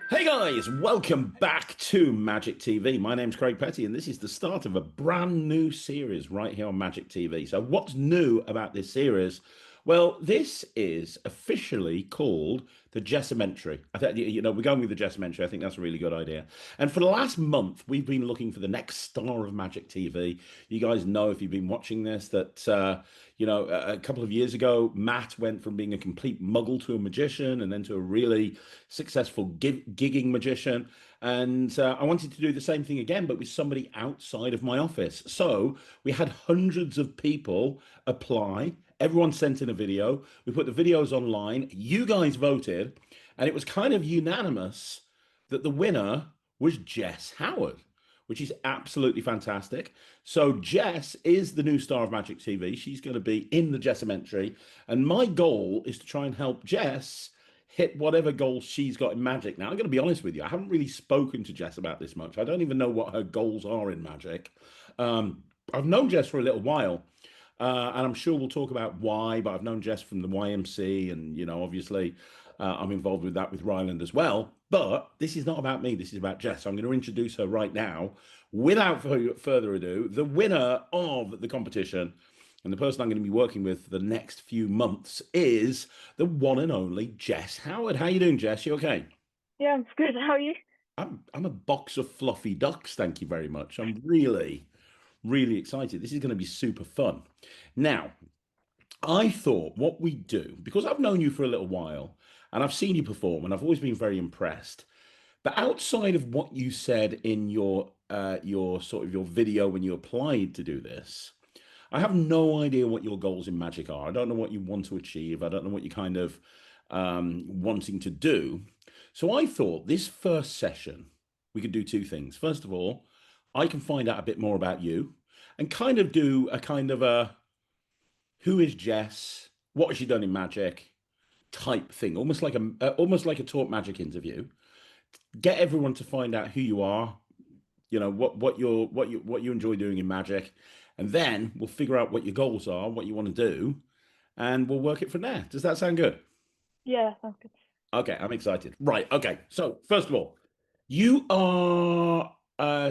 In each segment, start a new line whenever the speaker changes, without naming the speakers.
Hey guys, welcome back to Magic TV. My name's Craig Petty, and this is the start of a brand new series right here on Magic TV. So, what's new about this series? Well, this is officially called the Jess-umentary. I think we're going with the Jess-umentary. I think that's a really good idea. And for the last month, we've been looking for the next star of Magic TV. You guys know if you've been watching this that a couple of years ago, Matt went from being a complete Muggle to a magician, and then to a really successful gigging magician. And I wanted to do the same thing again, but with somebody outside of my office. So we had hundreds of people apply. Everyone sent in a video. We put the videos online. You guys voted, and it was kind of unanimous that the winner was Jess Howard, which is absolutely fantastic. So Jess is the new star of Magic TV. She's going to be in the Jess-umentary, and my goal is to try and help Jess hit whatever goals she's got in Magic. Now, I'm going to be honest with you. I haven't really spoken to Jess about this much. I don't even know what her goals are in Magic. I've known Jess for a little while, and I'm sure we'll talk about why, but I've known Jess from the YMC, and, obviously I'm involved with that with Ryland as well. But this is not about me. This is about Jess. So I'm going to introduce her right now. Without further ado, the winner of the competition and the person I'm going to be working with for the next few months is the one and only Jess Howard. How you doing, Jess? You okay?
Yeah, I'm good. How are you?
I'm a box of fluffy ducks. Thank you very much. I'm really, really excited. This is going to be super fun. Now, I thought what we do, because I've known you for a little while and I've seen you perform and I've always been very impressed. But outside of what you said in your sort of your video when you applied to do this, I have no idea what your goals in Magic are. I don't know what you want to achieve. I don't know what you're kind of wanting to do. So I thought this first session, we could do two things. First of all, I can find out a bit more about you and kind of do a kind of a who is Jess? What has she done in Magic? Type thing, almost like a Talk Magic interview. Get everyone to find out who you are, what you enjoy doing in Magic, and then we'll figure out what your goals are, what you want to do, and we'll work it from there. Does that sound good?
Yeah, sounds good.
Okay, I'm excited. Right. Okay. So first of all, you are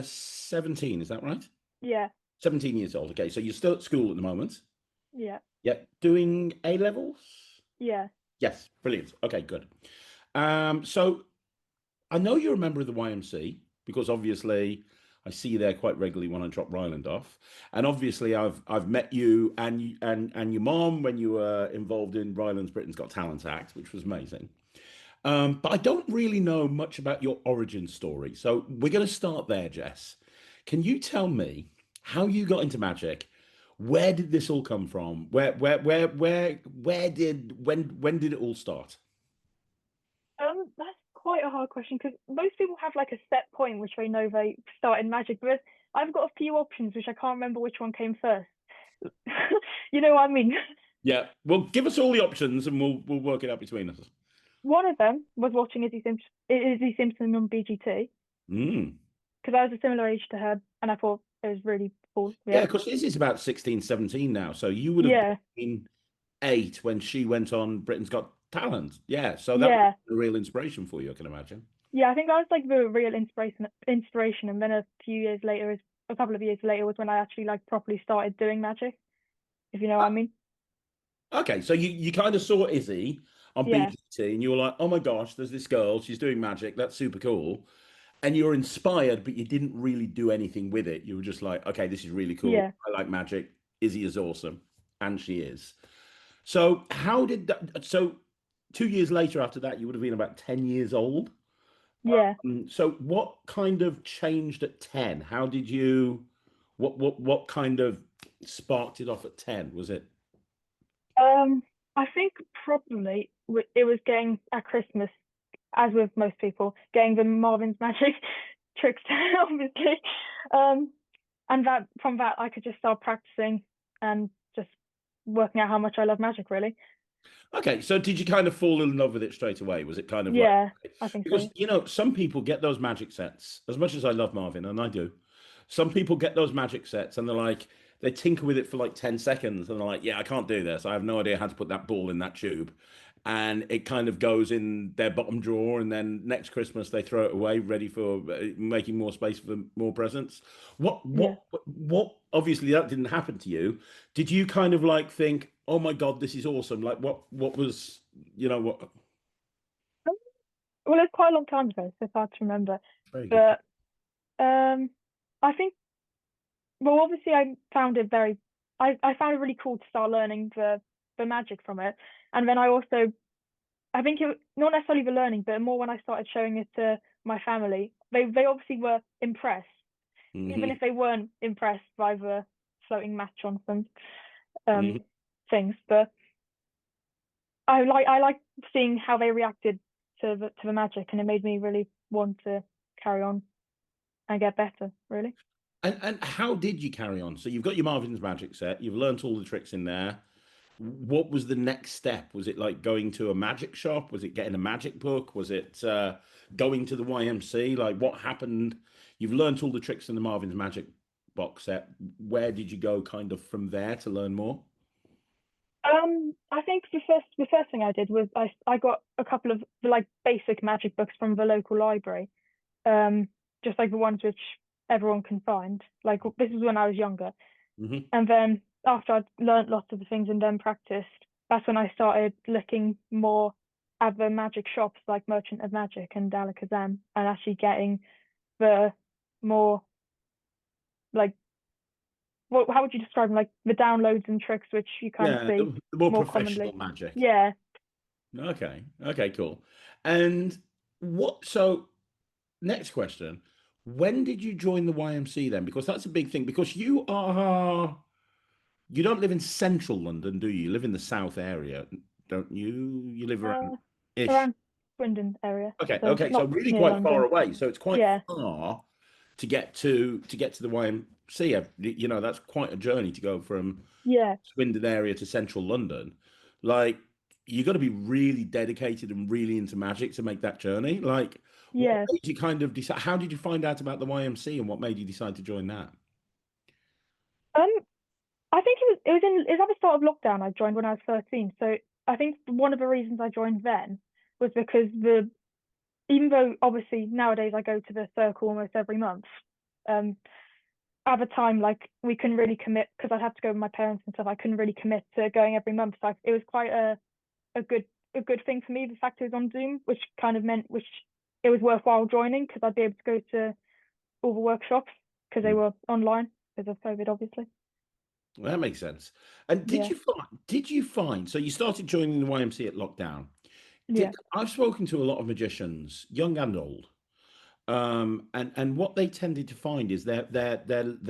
17, is that right?
Yeah,
17 years old. Okay, so you're still at school at the moment.
yeah,
Yeah, doing A levels.
yeah,
Yes, brilliant. Okay, good. So I know you're a member of the YMC because obviously I see you there quite regularly when I drop Ryland off, and obviously I've met you and your mom when you were involved in Ryland's Britain's Got Talent Act, which was amazing. But I don't really know much about your origin story, so we're going to start there, Jess. Can you tell me how you got into magic? Where did this all come from? When did it all start?
That's quite a hard question because most people have like a set point which they know they started magic, but I've got a few options which I can't remember which one came first. You know what I mean?
Yeah, well, give us all the options and we'll work it out between us.
One of them was watching Izzy Simpson on BGT
Mm.
because I was a similar age to her, and I thought it was really cool.
Yeah,
Yeah,
because this is about 16, 17 now. So you would have
yeah,
been 8 when she went on Britain's Got Talent. Yeah, so that was
yeah,
a real inspiration for you, I can imagine.
yeah. I think that was like the real inspiration, and then a couple of years later was when I actually like properly started doing magic, if you know what I mean.
Okay, so you kind of saw Izzy on
Yeah,
BT and you were like, oh my gosh, there's this girl, she's doing magic, that's super cool. And you were inspired, but you didn't really do anything with it. You were just like, okay, this is really cool.
yeah,
I like magic. Izzy is awesome. And she is. So how did that, so 2 years later after that, you would have been about 10 years old.
yeah.
So what kind of changed at 10? How did you, what kind of sparked it off at 10? Was it?
Um, I think probably it was getting at Christmas, as with most people, getting the Marvin's magic tricks, obviously. Um, and that from that I could just start practicing and just working out how much I love magic, really.
Okay, so did you kind of fall in love with it straight away? Was it kind of like,
Yeah, I think
because
so.
some people get those magic sets, as much as I love Marvin, and I do, some people get those magic sets and they're like, they tinker with it for like 10 seconds and they're like, yeah, I can't do this. I have no idea how to put that ball in that tube. and it kind of goes in their bottom drawer, and then next Christmas they throw it away, ready for making more space for more presents.
Yeah.
What? Obviously, that didn't happen to you. Did you kind of like think, "Oh my God, this is awesome"? Like, what was, what?
Well, it's quite a long time ago, so it's hard to remember.
Very good.
But um, I think, well, obviously, I found it really cool to start learning the magic from it, and then I think it not necessarily the learning, but more when I started showing it to my family. They obviously were impressed, even
Hmm.
if they weren't impressed by the floating match on some
Hmm.
um things. But I like seeing how they reacted to the magic, and it made me really want to carry on and get better, really.
And how did you carry on? So you've got your Marvin's Magic set. You've learnt all the tricks in there. What was the next step? Was it like going to a magic shop? Was it getting a magic book? Was it going to the YMC? Like what happened? You've learnt all the tricks in the Marvin's Magic box set. Where did you go kind of from there to learn more?
I think the first thing I did was I got a couple of the like basic magic books from the local library, um, just like the ones which everyone can find. Like this was when I was younger,
Hmm.
and then after I'd learnt lots of the things and then practiced, that's when I started looking more at the magic shops like Merchant of Magic and Alakazam, and actually getting the more like how would you describe them? Like the downloads and tricks which you kind of
Yeah,
see
the more
more
professional
commonly.
magic.
Yeah,
Okay. Okay, cool. And so next question. When did you join the YMC then? Because that's a big thing. Because you don't live in central London, do you? You live in the south area, don't you? You live around
uh,
ish.
around Swindon area,
Okay,
so
okay. So
not
really
near
quite far
London.
away. So it's quite
Yeah,
far to get to the YMC. That's quite a journey to go from
yeah,
Swindon area to central London. Like you got to be really dedicated and really into magic to make that journey. Like what
yeah.
made you kind of decide? How did you find out about the YMC and what made you decide to join that?
Um, I think it was at the start of lockdown. I joined when I was 13. So I think one of the reasons I joined then was because the even though obviously nowadays I go to the circle almost every month, um, at the time like we couldn't really commit because I'd have to go with my parents and stuff. I couldn't really commit to going every month. So it was quite a good a good thing for me. The fact it was on Zoom, which kind of meant which it was worthwhile joining because I'd be able to go to all the workshops because they
Mm.
were online because of COVID, obviously.
Well, that makes sense. And
Yeah,
did you find so you started joining the YMC at lockdown?
yeah.
Did I've spoken to a lot of magicians, young and old, and what they tended to find is their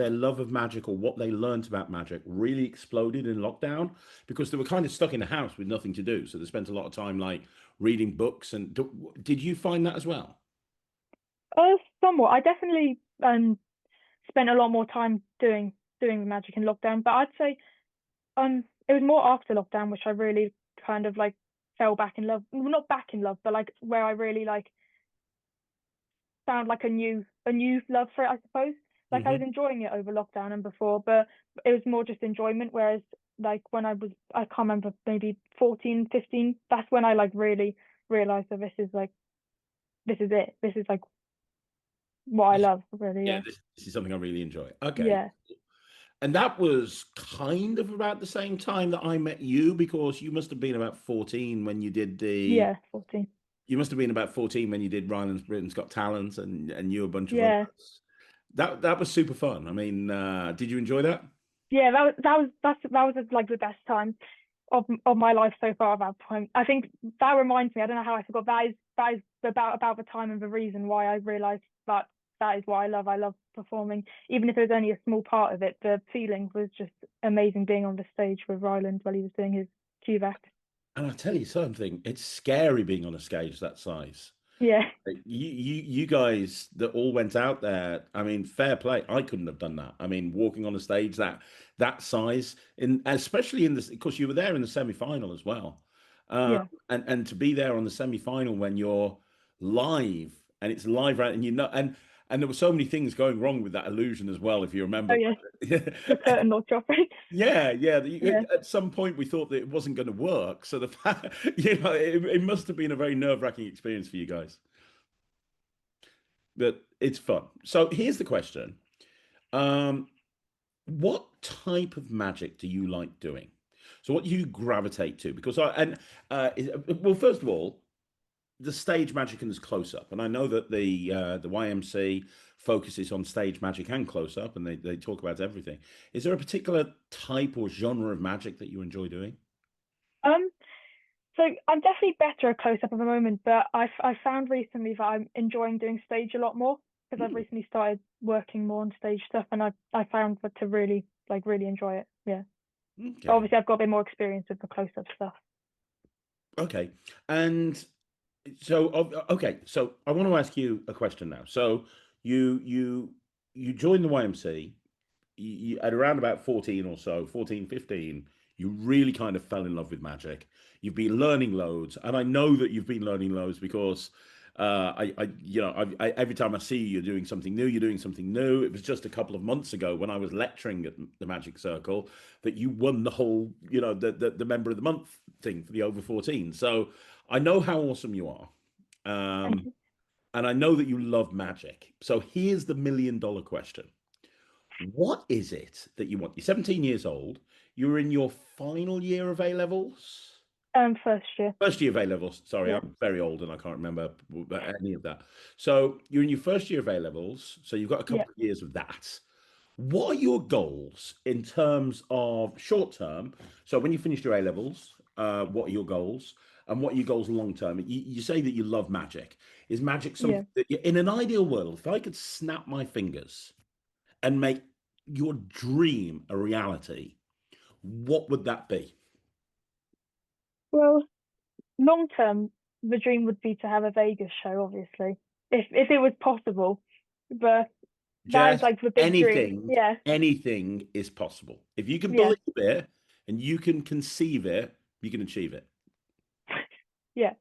love of magic or what they learned about magic really exploded in lockdown because they were kind of stuck in the house with nothing to do. So they spent a lot of time like reading books. And did you find that as well?
Somewhat. I definitely spent a lot more time doing the magic in lockdown, but I'd say it was more after lockdown which I really kind of like fell back in love. Well, not back in love, but like where I really like found like a new love for it, I suppose. Like I was
Hmm.
enjoying it over lockdown and before, but it was more just enjoyment. Whereas like when I can't remember, maybe 14, 15, that's when I like really realized that this is it. This is like what I love, really.
Yeah,
Yeah.
this is something I really enjoy. Okay.
Yeah.
And that was kind of about the same time that I met you because you must have been about 14 when you did the
Yeah. 14.
you must have been about 14 when you did Ryland's Britain's Got Talent and you a bunch of
Yeah.
others. That was super fun. I mean, did you enjoy that?
Yeah. That was like the best time of my life so far at that point. I think that reminds me, I don't know how I forgot that is about the time and the reason why I realized that that is what I love. I love performing. Even if it was only a small part of it, the feeling was just amazing being on the stage with Ryland while he was doing his QVAC.
And I'll tell you something, it's scary being on a stage that size.
Yeah,
Like, you guys that all went out there, I mean, fair play. I couldn't have done that. I mean, walking on a stage that size, in especially in this, because you were there in the semi-final as well.
yeah,
And to be there on the semi-final when you're live and it's live, right? And And there were so many things going wrong with that illusion as well, if you
Oh
remember.
yeah, the curtain not dropping.
Yeah, yeah.
Yeah.
At some point, we thought that it wasn't going to work. So the fact, it must have been a very nerve-wracking experience for you guys. But it's fun. So here's the question. Um, what type of magic do you like doing? So what do you gravitate to? Because well, first of all, the stage magic and close up, and I know that the YMC focuses on stage magic and close up, and they talk about everything. Is there a particular type or genre of magic that you enjoy doing?
Um, so I'm definitely better at close up at the moment, but I found recently that I'm enjoying doing stage a lot more because I've
Hmm,
recently started working more on stage stuff, and I found that to really enjoy it. Yeah. But
okay,
obviously, I've got a bit more experience with the close up stuff.
okay, and so okay, so I want to ask you a question now. So you joined the YMC. At around about 14 or so, 14, 15, you really kind of fell in love with magic. You've been learning loads, and I know that you've been learning loads because every time I see you, you're doing something new. You're doing something new. It was just a couple of months ago when I was lecturing at the Magic Circle that you won the whole, the member of the month thing for the over 14. So I know how awesome you are.
Thank
Um,
you.
and I know that you love magic. So here's the million-dollar question. What is it that you want? You're 17 years old. You're in your final year of A levels.
First year.
First year of A levels. Sorry,
Yeah.
I'm very old and I can't remember any of that. So you're in your first year of A levels. So you've got a
Yeah.
couple of years of that. What are your goals in terms of short term? So when you finish your A levels, what are your goals? And what are your goals long term? You say that you love magic. Is magic
Yeah.
something that in an ideal world, if I could snap my fingers and make your dream a reality, what would that be?
Well, long term, the dream would be to have a Vegas show, obviously, if it was possible. But that is
Just
like the big dream.
anything,
Yeah.
anything is possible. If you can
Yeah.
believe it and you can conceive it, you can achieve it.
Yeah.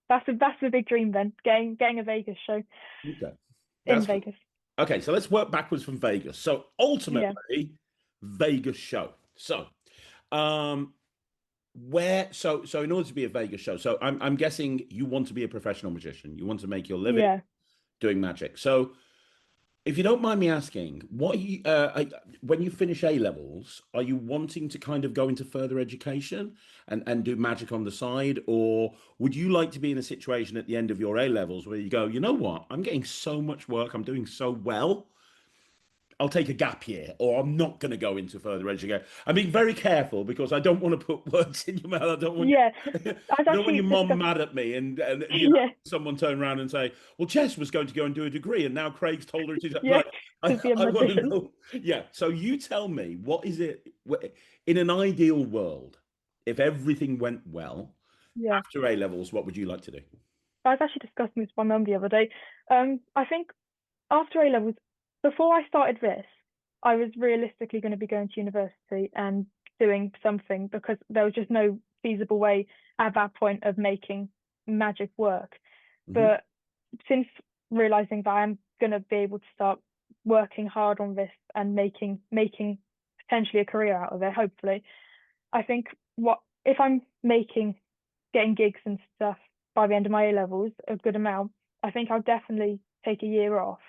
That's the big dream then. Getting a Vegas show
Okay.
in
That's good.
Vegas.
Okay, so let's work backwards from Vegas. So
Yeah.
ultimately, Vegas show. So um so in order to be a Vegas show, so I'm guessing you want to be a professional magician. You want to make your living
Yeah.
doing magic. So if you don't mind me asking, when you finish A levels, are you wanting to kind of go into further education and do magic on the side, or would you like to be in a situation at the end of your A levels where you go, you know what, I'm getting so much work, I'm doing so well, I'll take a gap year, or I'm not going to go into further education. I'm being very careful because I don't want to put words in your mouth. I don't want
Yeah.
you,
I'd
I don't want
actually
your mom
discussed.
mad at me and
Yeah.
someone turn around and say, "Well, Jess was going to go and do a degree, and now Craig's told her to."
Yeah.
Like, I,
To be a
I want to
magician.
know. Yeah. So you tell me, what is it in an ideal world? If everything went well
Yeah.
after A levels, what would you like to do?
I was actually discussing this with my mum the other day. I think after A levels, before I started this, I was realistically going to be going to university and doing something because there was just no feasible way at that point of making magic work.
Hmm.
But since realizing that I'm going to be able to start working hard on this and making potentially a career out of it, hopefully, I think what if I'm making getting gigs and stuff by the end of my A levels, a good amount, I think I'll definitely take a year off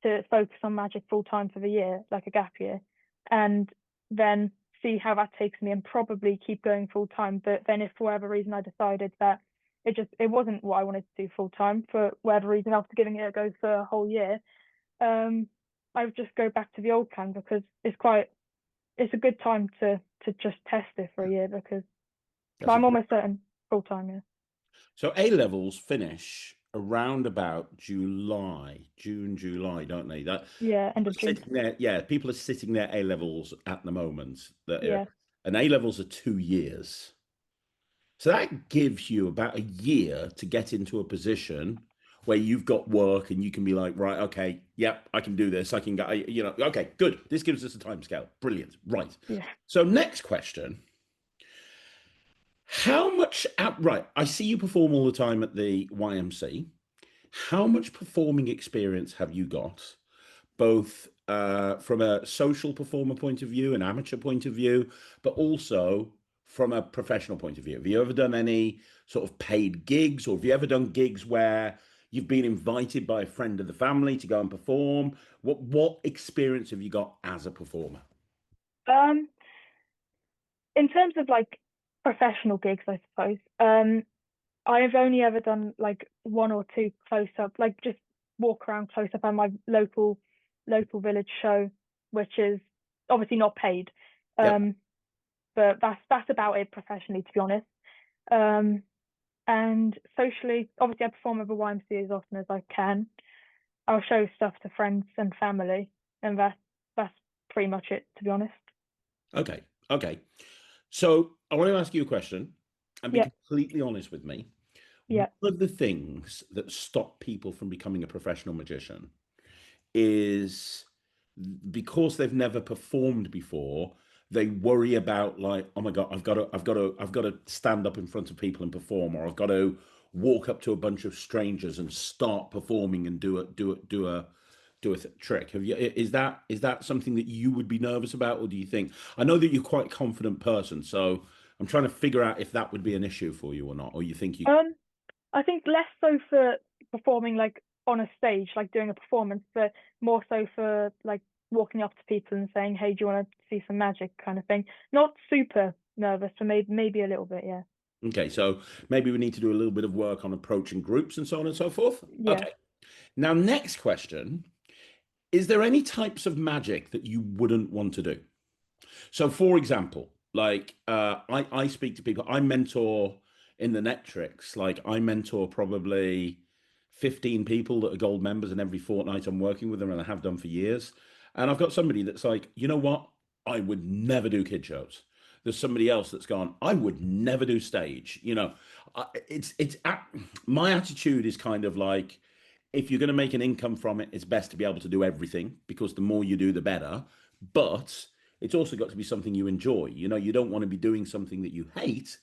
to focus on magic full time for the year, like a gap year, and then see how that takes me and probably keep going full time. But then if for whatever reason I decided that it wasn't what I wanted to do full time for whatever reason after giving it a go for a whole year, I would just go back to the old plan because it's a good time to just test it for a year because but
That's a
I'm
great.
almost certain full time, yeah.
So A levels finish around about July, June, July, don't they? That
Yeah, end
people
of
are
June.
sitting there, yeah, people are sitting their A levels at the moment.
Yeah.
And A levels are 2 years. So that gives you about a year to get into a position where you've got work and you can be like, right, okay, yep, I can do this. I can get, okay, good. This gives us a time scale. Brilliant. Right.
Yeah.
So next question. How much out right? I see you perform all the time at the YMC. How much performing experience have you got, both from a social performer point of view, an amateur point of view, but also from a professional point of view? Have you ever done any sort of paid gigs, or have you ever done gigs where you've been invited by a friend of the family to go and perform? What experience have you got as a performer?
Um, in terms of like professional gigs, I suppose, I've only ever done like one or two close up, like just walk around close up at my local village show, which is obviously not paid.
Yep.
Um, but that's about it professionally, to be honest. Um, and socially, obviously, I perform with the YMCA as often as I can. I'll show stuff to friends and family, and that's pretty much it, to be honest.
Okay. Okay. So I want to ask you a question and be
Yeah,
completely honest with me.
yeah,
One of the things that stop people from becoming a professional magician is because they've never performed before, they worry about like, oh my God, I've got to stand up in front of people and perform, or I've got to walk up to a bunch of strangers and start performing and do a trick. Have you, is that something that you would be nervous about, or do you think, I know that you're quite a confident person, so I'm trying to figure out if that would be an issue for you or not, or you think you,
um, I think less so for performing like on a stage, like doing a performance, but more so for like walking up to people and saying, "Hey, do you want to see some magic?" kind of thing. Not super nervous, but maybe a little bit, yeah.
okay, so maybe we need to do a little bit of work on approaching groups and so on and so forth.
Yeah,
Okay. Now, next question. Is there any types of magic that you wouldn't want to do? So, for example, like I speak to people, I mentor in the Netrix, like I mentor probably 15 people that are gold members, and every fortnight I'm working with them, and I have done for years. And I've got somebody that's like, you know what? I would never do kid shows. There's somebody else that's gone, I would never do stage. My attitude is kind of like, if you're going to make an income from it, it's best to be able to do everything, because the more you do, the better. But it's also got to be something you enjoy. You don't want to be doing something that you hate,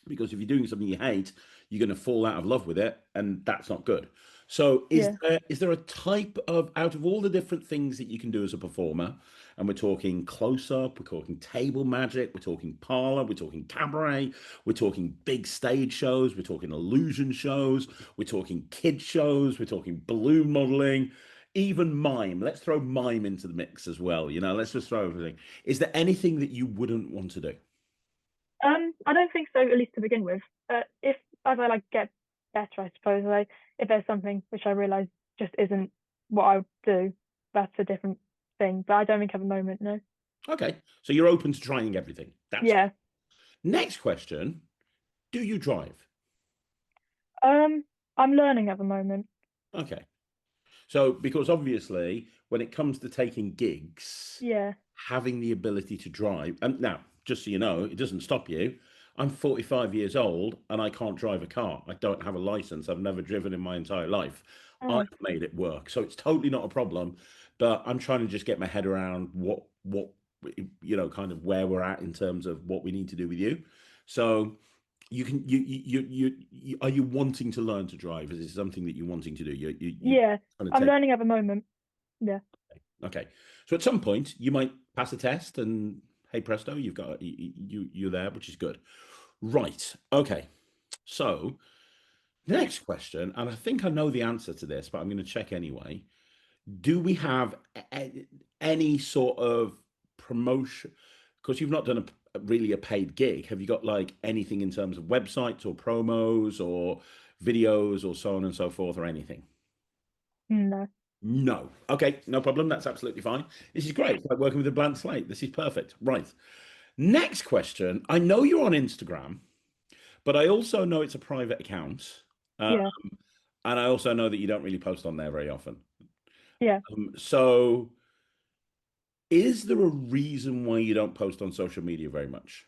because if you're doing something you hate, you're going to fall out of love with it, and that's not good. So
yeah.
is there a type of, out of all the different things that you can do as a performer, and we're talking close up, we're talking table magic, we're talking parlor, we're talking cabaret, we're talking big stage shows, we're talking illusion shows, we're talking kid shows, we're talking balloon modeling, even mime. Let's throw mime into the mix as well. Let's just throw everything. Is there anything that you wouldn't want to do?
I don't think so, at least to begin with. If as I like get better, I suppose, if there's something which I realise just isn't what I would do, that's a different thing. But I don't think at the moment, no.
Okay, so you're open to trying everything. That's
Yeah.
next question. Do you drive?
Um, I'm learning at the moment.
Okay. So, because obviously, when it comes to taking gigs,
Yeah.
having the ability to drive, and now, just so you know, it doesn't stop you. I'm 45 years old and I can't drive a car. I don't have a license. I've never driven in my entire life. I've
Oh,
made it work. So it's totally not a problem. But I'm trying to just get my head around kind of where we're at in terms of what we need to do with you. So you can are you wanting to learn to drive? Is it something that you're wanting to do? You
yeah.
kind of
I'm
take.
learning at the moment. Yeah.
Okay. So at some point you might pass a test, and hey presto, you're there, which is good. Right. Okay. So next question, and I think I know the answer to this, but I'm going to check anyway. Do we have any sort of promotion? Because you've not done really a paid gig. Have you got like anything in terms of websites or promos or videos or so on and so forth, or anything?
No.
No. Okay, no problem. That's absolutely fine. This is great. It's like working with a blank slate. This is perfect. Right. Next question. I know you're on Instagram, but I also know it's a private account. Uh,
Yeah.
and I also know that you don't really post on there very often.
Yeah.
So is there a reason why you don't post on social media very much?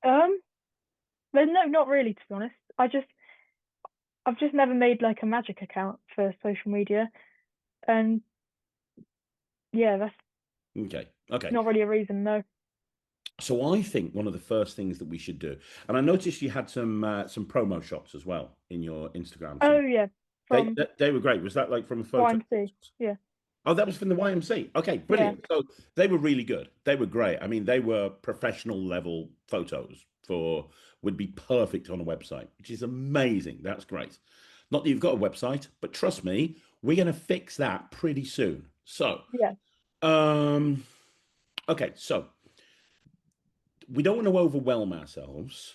Um, but no, not really, to be honest. I've just never made like a magic account for social media, and yeah, that's
Okay. Okay.
not really a reason. No.
So I think one of the first things that we should do, and I noticed you had some promo shots as well in your Instagram.
Oh yeah. from
They were great. Was that like from a photo?
YMC. Yeah,
Oh, that was from the YMC. Okay,
yeah,
brilliant. So they were really good. They were great. I mean, they were professional level photos for would be perfect on a website, which is amazing. That's great. Not that you've got a website, but trust me, we're going to fix that pretty soon. So,
yeah.
um, okay, so we don't want to overwhelm ourselves.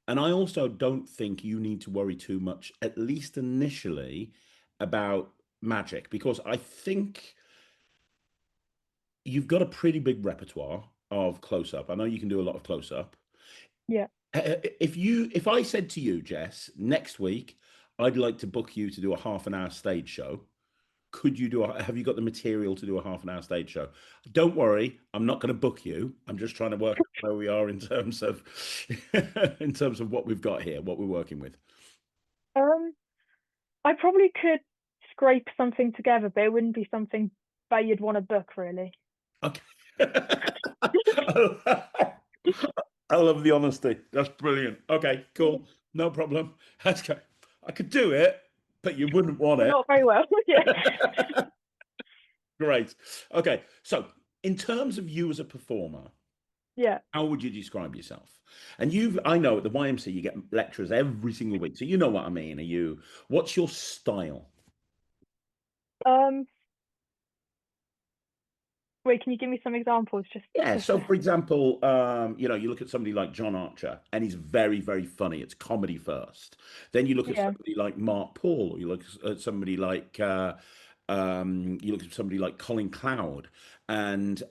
And I also don't think you need to worry too much, at least initially, about magic, because I think you've got a pretty big repertoire of close up. I know you can do a lot of close up.
Yeah.
If I said to you, Jess, next week, I'd like to book you to do a half an hour stage show. Could you have you got the material to do a half an hour stage show? Don't worry, I'm not going to book you. I'm just trying to work out where we are in terms of in terms of what we've got here, what we're working with.
Um, I probably could scrape something together, but it wouldn't be something that you'd want to book, really.
Okay. I love the honesty. That's brilliant. Okay, cool. No problem. That's good. I could do it, but you wouldn't want
But
it.
not very well. Yeah.
Great. Okay, so in terms of you as a performer,
Yeah.
how would you describe yourself? And I know at the YMC you get lecturers every single week, so you know what I mean. What's your style?
Um, Wait, can you give me some examples?
Yeah,
Just
so for example, you look at somebody like John Archer, and he's very, very funny. It's comedy first. Then you look at
yeah,
somebody like Mark Paul, or you look at somebody like you look at somebody like Colin Cloud, and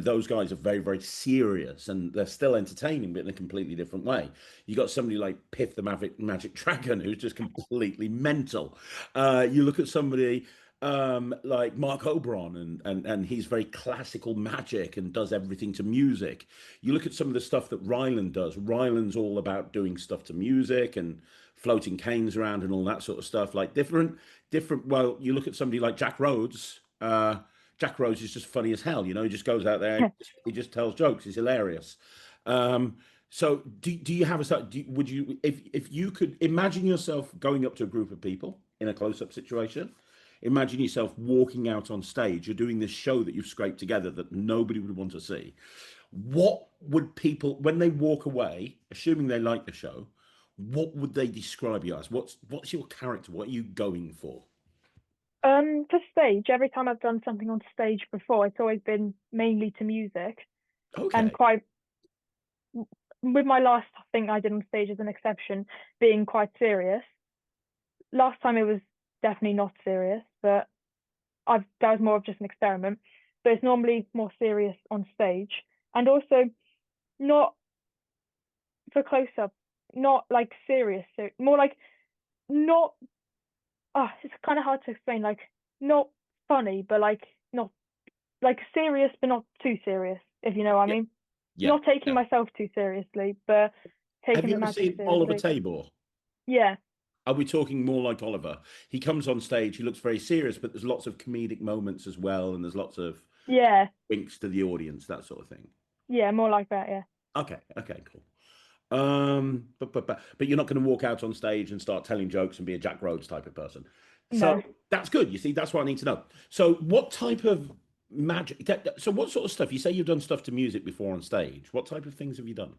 those guys are very, very serious, and they're still entertaining, but in a completely different way. You got somebody like Piff the Magic Dragon, who's just completely mental. You look at somebody like Mark Oberon, and he's very classical magic and does everything to music. You look at some of the stuff that Ryland does. Ryland's all about doing stuff to music and floating canes around and all that sort of stuff. Like different. Well, you look at somebody like Jack Rhodes. Jack Rhodes is just funny as hell. He just goes out there and he just tells jokes. He's hilarious. So do you have would you if you could imagine yourself going up to a group of people in a close-up situation, imagine yourself walking out on stage, you're doing this show that you've scraped together that nobody would want to see. What would people, when they walk away, assuming they like the show, what would they describe you as? What's your character? What are you going for?
for stage, every time I've done something on stage before, it's always been mainly to music and
Okay.
quite with my last thing I did on stage as an exception, being quite serious. Last time it was definitely not serious, but that was more of just an experiment. But it's normally more serious on stage, and also not for close up, not like serious, so more like not. It's kind of hard to explain. Like not funny, but like not like serious, but not too serious. If you know what I
Yeah.
mean.
Yeah.
Not taking
Yeah.
myself too seriously, but
Have
taking
you
the
ever
magic
seen Oliver
seriously.
Tabor?
Yeah,
Are we talking more like Oliver? He comes on stage, he looks very serious, but there's lots of comedic moments as well, and there's lots of
yeah,
winks to the audience, that sort of thing.
yeah, more like that. Yeah,
Okay, okay, cool. But you're not going to walk out on stage and start telling jokes and be a Jack Rhodes type of person. So
no.
that's good. You see, that's what I need to know. So what type of magic? So what sort of stuff? You say you've done stuff to music before on stage. What type of things have you done?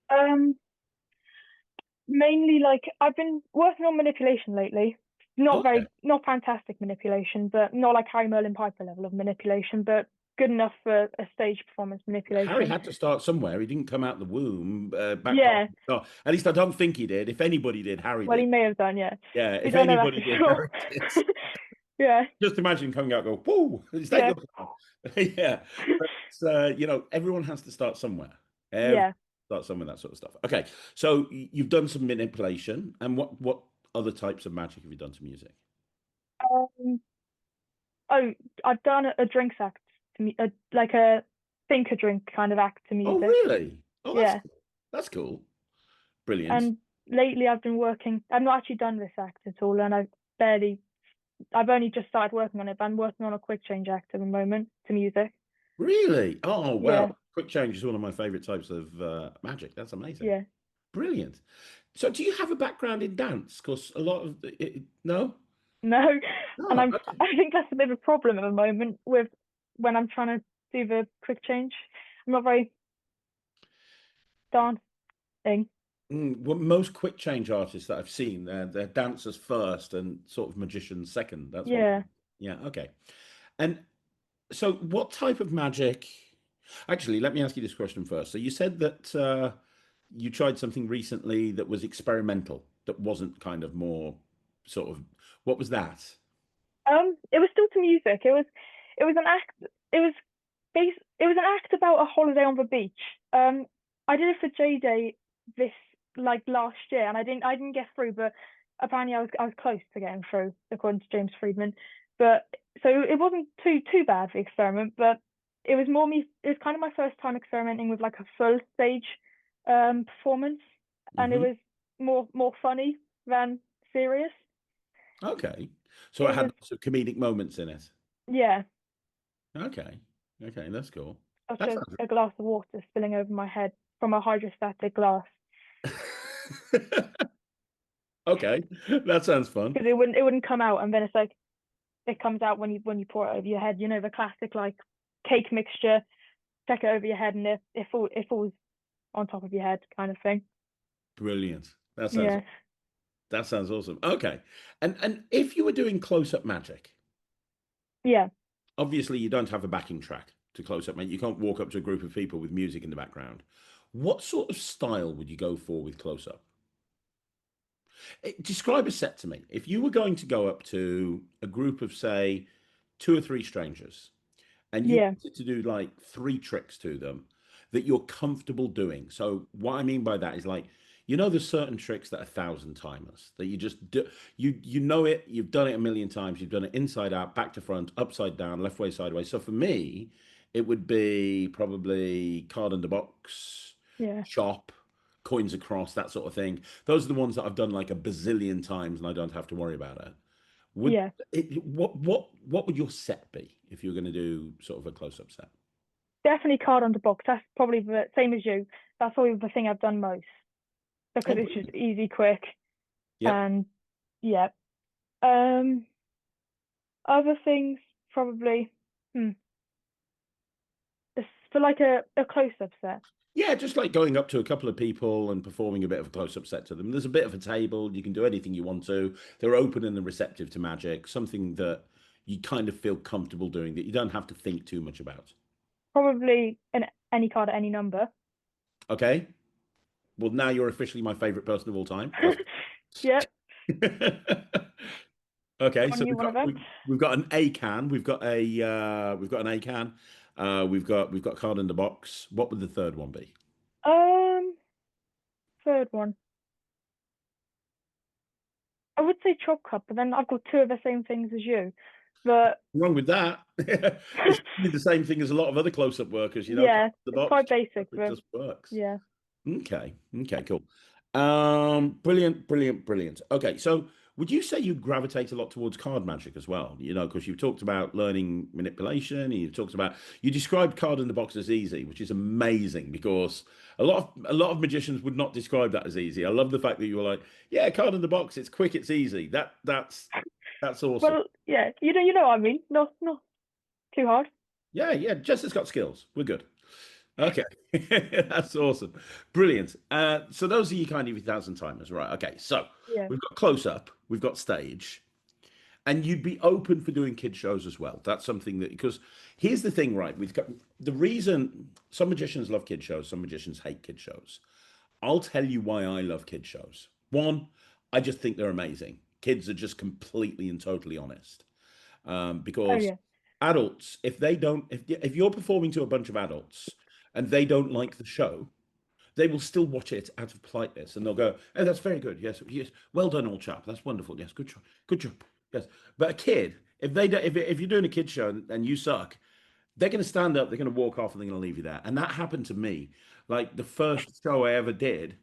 Um, Mainly like I've been working on manipulation lately.
Okay.
Not fantastic manipulation, but not like Harry Merlin Piper level of manipulation, but good enough for a stage performance
Harry
manipulation.
had to start somewhere. He didn't come out the womb back part.
Yeah,
Oh, at least I don't think he did. If anybody did, Harry
well,
did.
he may have done. Yeah,
Yeah,
we
if
don't know that
anybody
for
did,
sure.
Harry did.
Yeah,
Just imagine coming out, and go, whoa, is that
yeah,
your yeah. But everyone has to start somewhere. Everyone
yeah.
start somewhere, that sort of stuff. Okay, so you've done some manipulation, and what other types of magic have you done to music?
Um, oh, I've done a drinks act to me, like a think a drink kind of act to
Oh,
music.
really? Oh,
Yeah,
that's cool. Brilliant.
and lately I've been working. I've not actually done this act at all, and I've only just started working on it, but I'm working on a quick change act at the moment to music.
Really? Oh,
Yeah,
well, quick change is one of my favorite types of magic. That's amazing.
yeah.
Brilliant. So, do you have a background in dance? Because a lot of no,
No, and
no. Okay.
I think that's a bit of a problem at the moment with when I'm trying to do the quick change. I'm not very dancing.
Well, most quick change artists that I've seen, they're dancers first and sort of magicians second. That's what.
Yeah.
Yeah. Okay. And so, what type of magic? Actually, let me ask you this question first. So, you said that you tried something recently that was experimental, that wasn't kind of more sort of. What was that?
It was still to music. It was an act. It was it was an act about a holiday on the beach. Um, I did it for J Day this like last year, and I didn't get through, but apparently I was close to getting through according to James Friedman. But so it wasn't too bad the experiment, but it was more me. It was kind of my first time experimenting with like a full stage performance, and it
Hmm.
was more funny than serious.
Okay. So it
It
had
was
lots of comedic moments in it.
yeah,
Okay. Okay, that's cool.
such
That
as
sounds.
a glass of water spilling over my head from a hydrostatic glass.
Okay, that sounds fun.
Because it wouldn't come out, and then it's like it comes out when you pour it over your head. You know the classic like cake mixture, check it over your head, and it falls on top of your head kind of thing.
Brilliant.
Yeah,
That sounds awesome. Okay. And if you were doing close-up magic,
yeah,
obviously you don't have a backing track to close-up magic. You can't walk up to a group of people with music in the background. What sort of style would you go for with close-up? Describe a set to me. If you were going to go up to a group of, say, two or three strangers, and you
yeah,
wanted to do like three tricks to them that you're comfortable doing. So what I mean by that is like, there's certain tricks that are thousand timers that you just do. You know it. You've done it a million times. You've done it inside out, back to front, upside down, left way, sideways. So for me, it would be probably card under box,
yeah,
shop, coins across, that sort of thing. Those are the ones that I've done like a bazillion times and I don't have to worry about it. Would
yeah.
what would your set be if you were going to do sort of a close-up set?
Definitely card under box. That's probably the same as you. That's probably the thing I've done most
Oh,
because it's just
brilliant.
easy, quick,
Yep.
and yeah. Um, Other things probably. Hmm. It's for like a close up set.
Yeah, just like going up to a couple of people and performing a bit of a close-up set to them. There's a bit of a table. You can do anything you want to. They're open and they're receptive to magic, something that you kind of feel comfortable doing that you don't have to think too much about.
Probably any card at any number.
Okay. Well, now you're officially my favorite person of all time. That's
Yep.
okay. So
On you one of them.
we've got an A can. We've got an A can. We've got card in the box. What would the third one be?
Um, Third one. I would say chop cup, but then I've got two of the same things as you. But
Wrong with that. It's probably the same thing as a lot of other close-up workers. Card
yeah,
in the
it's
box.
quite basic,
It
but
just works.
yeah.
Okay. Okay, cool. Brilliant, brilliant, brilliant. Okay, so would you say you gravitate a lot towards card magic as well? Because you've talked about learning manipulation, and you described card in the box as easy, which is amazing because a lot of magicians would not describe that as easy. I love the fact that you were like, yeah, card in the box, it's quick, it's easy. That's awesome.
Well, yeah, you know what I mean. Not too hard.
Yeah, yeah, Jess has got skills. We're good. Okay, that's awesome, brilliant. So those are your kind of your thousand timers, right? Okay, so
Yeah.
we've got close up, we've got stage, and you'd be open for doing kid shows as well. That's something that because here's the thing, right? We've got the reason some magicians love kid shows, some magicians hate kid shows. I'll tell you why I love kid shows. One, I just think they're amazing. Kids are just completely and totally honest.
Oh
Because
yeah.
adults, if you're performing to a bunch of adults and they don't like the show, they will still watch it out of politeness and they'll go, "Oh, that's very good. Yes, yes, well done, old chap. That's wonderful. Yes, good job, good job. Yes." But a kid, if they don't, if you're doing a kid show and you suck, they're going to stand up, they're going to walk off, and they're going to leave you there. And that happened to me. Like the first show I ever did,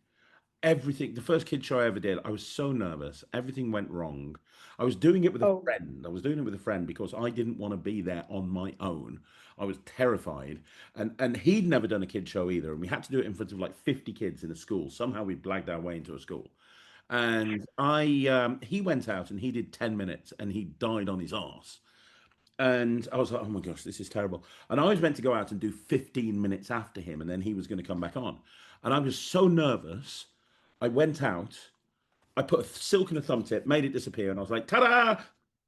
everything. The first kid show I ever did, I was so nervous. Everything went wrong. I was doing it with a
Oh,
friend. I was doing it with a friend because I didn't want to be there on my own. I was terrified. And he'd never done a kid show either. And we had to do it in front of like 50 kids in a school. Somehow we blagged our way into a school. And he went out and he did 10 minutes and he died on his arse. And I was like, oh my gosh, this is terrible. And I was meant to go out and do 15 minutes after him, and then he was going to come back on. And I was so nervous. I went out, I put a silk in a thumb tip, made it disappear, and I was like, ta-da!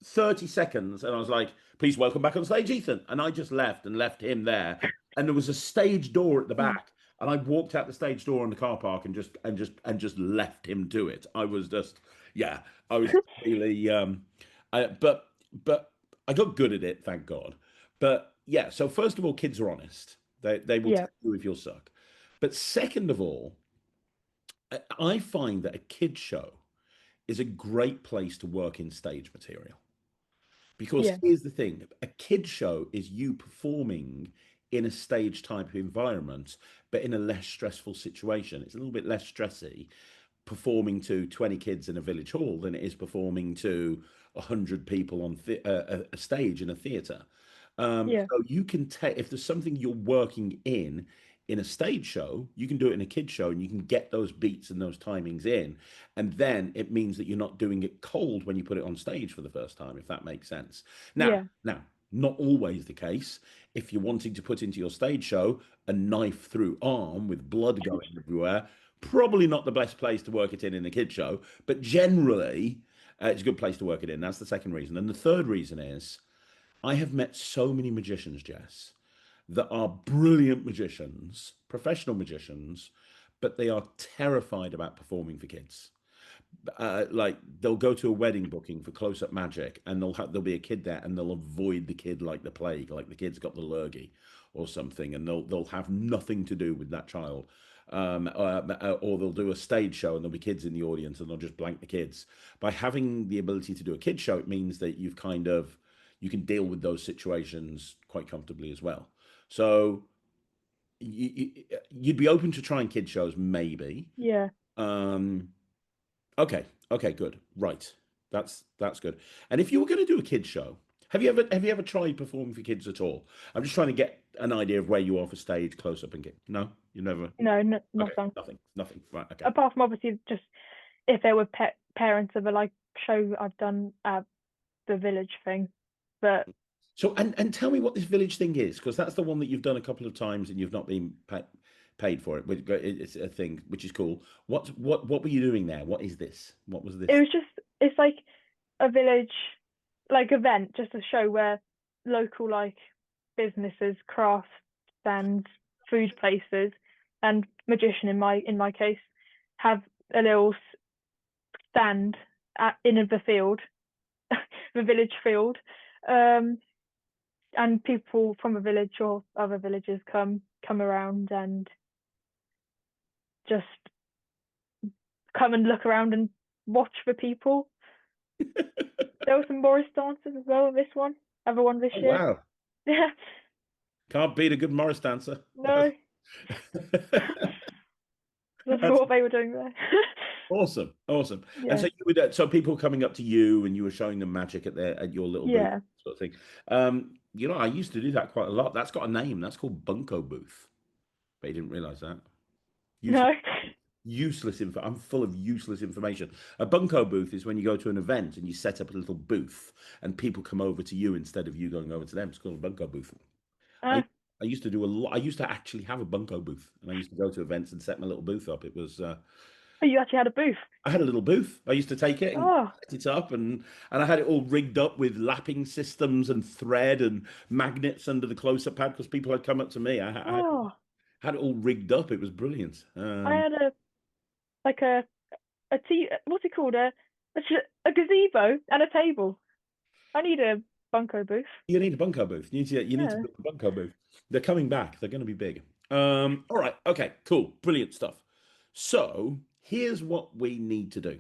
30 seconds. And I was like, please welcome back on stage, Ethan. And I just left and left him there. And there was a stage door at the
mm,
back. And I walked out the stage door in the car park and just left him to it. I was just, yeah, I was really but I got good at it, thank God. But yeah, so first of all, kids are honest. They will
yeah,
tell you if you'll suck. But second of all, I find that a kid show is a great place to work in stage material. Because
yeah,
here's the thing, a kid show is you performing in a stage type of environment, but in a less stressful situation. It's a little bit less stressy performing to 20 kids in a village hall than it is performing to 100 people on a stage in a theatre.
yeah,
So you can take, if there's something you're working in a stage show, you can do it in a kid show and you can get those beats and those timings in. And then it means that you're not doing it cold when you put it on stage for the first time, if that makes sense.
yeah,
Now, not always the case. If you're wanting to put into your stage show a knife through arm with blood going everywhere, probably not the best place to work it in a kid show, but generally, it's a good place to work it in. That's the second reason. And the third reason is I have met so many magicians, Jess, that are brilliant magicians, professional magicians, but they are terrified about performing for kids. Like they'll go to a wedding booking for close-up magic, and there'll be a kid there, and they'll avoid the kid like the plague, like the kid's got the lurgy or something, and they'll have nothing to do with that child. Or they'll do a stage show and there'll be kids in the audience and they'll just blank the kids. By having the ability to do a kid show, it means that you can deal with those situations quite comfortably as well. So you'd be open to trying kid shows, maybe.
yeah.
Um, okay, okay, good, right. That's good. And if you were going to do a kid show, have you ever tried performing for kids at all? I'm just trying to get an idea of where you are for stage, close up, and kid. No, you never.
No, no,
Okay,
nothing.
nothing. Right, okay.
Apart from obviously just if they were parents of a like show I've done the village thing, but
So, and tell me what this village thing is, because that's the one that you've done a couple of times and you've not been paid for it. It's a thing which is cool. What were you doing there? What is this? What was
it
this?
was just it's like a village like event, just a show where local like businesses, craft stands, food places, and magician in my case have a little stand in the field, the village field, um, and people from the village or other villages come around and just come and look around and watch the people. There were some Morris dancers as well in this one, other one this
Oh
year.
wow!
Yeah,
Can't beat a good Morris dancer.
no, that's
That's
what they were doing there.
awesome, awesome. And so
Yeah,
you would, so people coming up to you and you were showing them magic at your little booth
yeah.
sort of thing. I used to do that quite a lot. That's got a name. That's called bunco booth. But you didn't realize that.
No.
Useless info. I'm full of useless information. A bunco booth is when you go to an event and you set up a little booth and people come over to you instead of you going over to them. It's called a bunco booth. I
Uh,
I used to do a lot. I used to actually have a bunco booth and I used to go to events and set my little booth up. It was
oh, you actually had a booth.
I had a little booth. I used to take it and
Oh,
set it up and I had it all rigged up with lapping systems and thread and magnets under the close-up pad because people had come up to me.
oh.
Had it all rigged up. It was brilliant.
I had a like what's it called? A gazebo and a table. I need a bunko booth.
You need a bunker booth. You need to
Yeah,
build a bunker booth. They're coming back. They're going to be big. All right. Okay. Cool. Brilliant stuff. So here's what we need to do.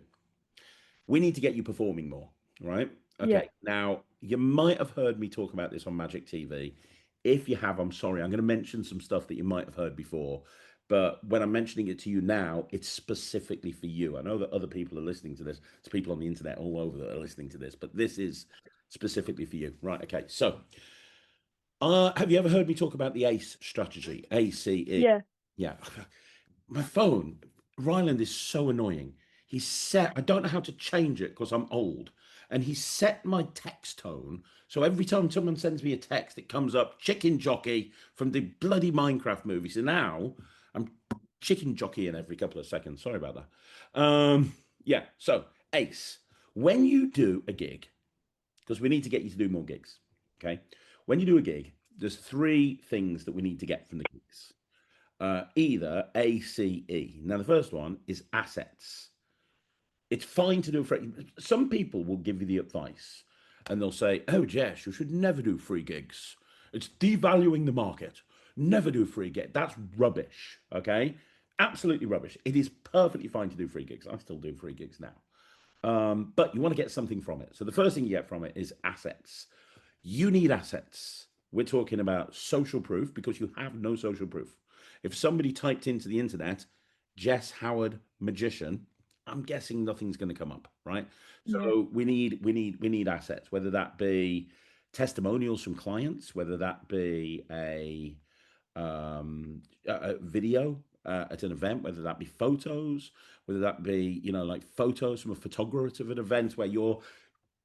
We need to get you performing more. Right.
yeah,
Okay. Now you might have heard me talk about this on Magic TV. If you have, I'm sorry. I'm going to mention some stuff that you might have heard before, But when I'm mentioning it to you now, it's specifically for you. I know that other people are listening to this. There's people on the internet all over that are listening to this, but this is specifically for you. Right. Okay. So, have you ever heard me talk about the ACE strategy? ACE.
Yeah.
Yeah. My phone, Ryland is so annoying. He's set, I don't know how to change it because I'm old. And he set my text tone. So every time someone sends me a text, it comes up chicken jockey from the bloody Minecraft movie. So now I'm chicken jockeying every couple of seconds. Sorry about that. Yeah. So, Ace, when you do a gig, because we need to get you to do more gigs. Okay. When you do a gig, there's three things that we need to get from the gigs. Either ACE. Now, the first one is assets. It's fine to do free. Some people will give you the advice and they'll say, "Oh, Jess, you should never do free gigs. It's devaluing the market. Never do free gig." That's rubbish. Okay. Absolutely rubbish. It is perfectly fine to do free gigs. I still do free gigs now. But you want to get something from it. So the first thing you get from it is assets. You need assets. We're talking about social proof because you have no social proof. If somebody typed into the internet, Jess Howard magician, I'm guessing nothing's going to come up, right?
Yeah.
So we need assets, whether that be testimonials from clients, whether that be a video at an event, whether that be photos, whether that be like photos from a photographer of an event where you're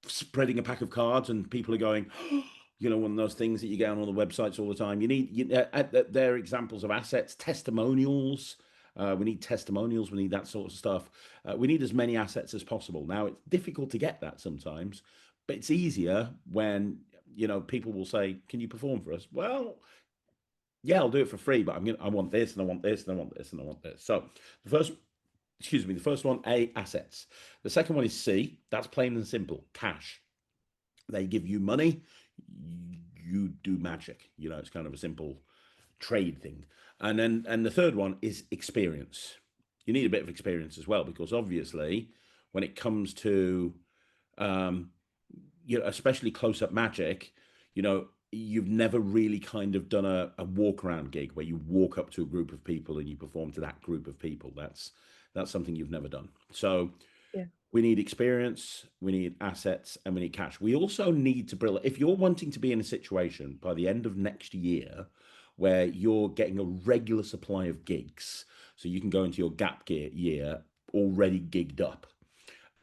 spreading a pack of cards and people are going, one of those things that you get on all the websites all the time. They're examples of assets, testimonials. We need testimonials. We need that sort of stuff. We need as many assets as possible. Now, it's difficult to get that sometimes, but it's easier when, people will say, "Can you perform for us?" Well, yeah, I'll do it for free, but I want this and I want this and I want this and I want this. So the first, excuse me, the first one, A, assets. The second one is C, that's plain and simple, cash. They give you money, you do magic. It's kind of a simple trade thing. And the third one is experience. You need a bit of experience as well, because obviously when it comes to um, especially close-up magic, you've never really kind of done a walk around gig where you walk up to a group of people and you perform to that group of people. That's something you've never done. So
Yeah.
we need experience, we need assets, and we need cash. We also need to build, if you're wanting to be in a situation by the end of next year where you're getting a regular supply of gigs, so you can go into your gap year already gigged up.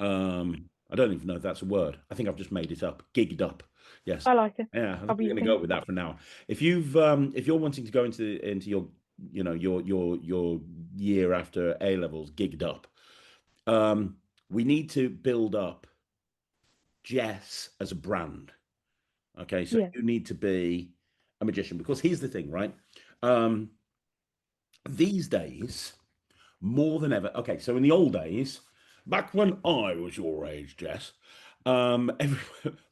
I don't even know if that's a word. I think I've just made it up. Gigged up. Yes.
I like it.
Yeah, I
I'll
think
be
we're going to
using
go
it.
with that for now. If you're wanting to go into your your year after A levels gigged up, we need to build up Jess as a brand. Okay, so
Yeah.
you need to be a magician, because here's the thing, right? Um, these days, more than ever. Okay, so in the old days, back when I was your age, Jess, long,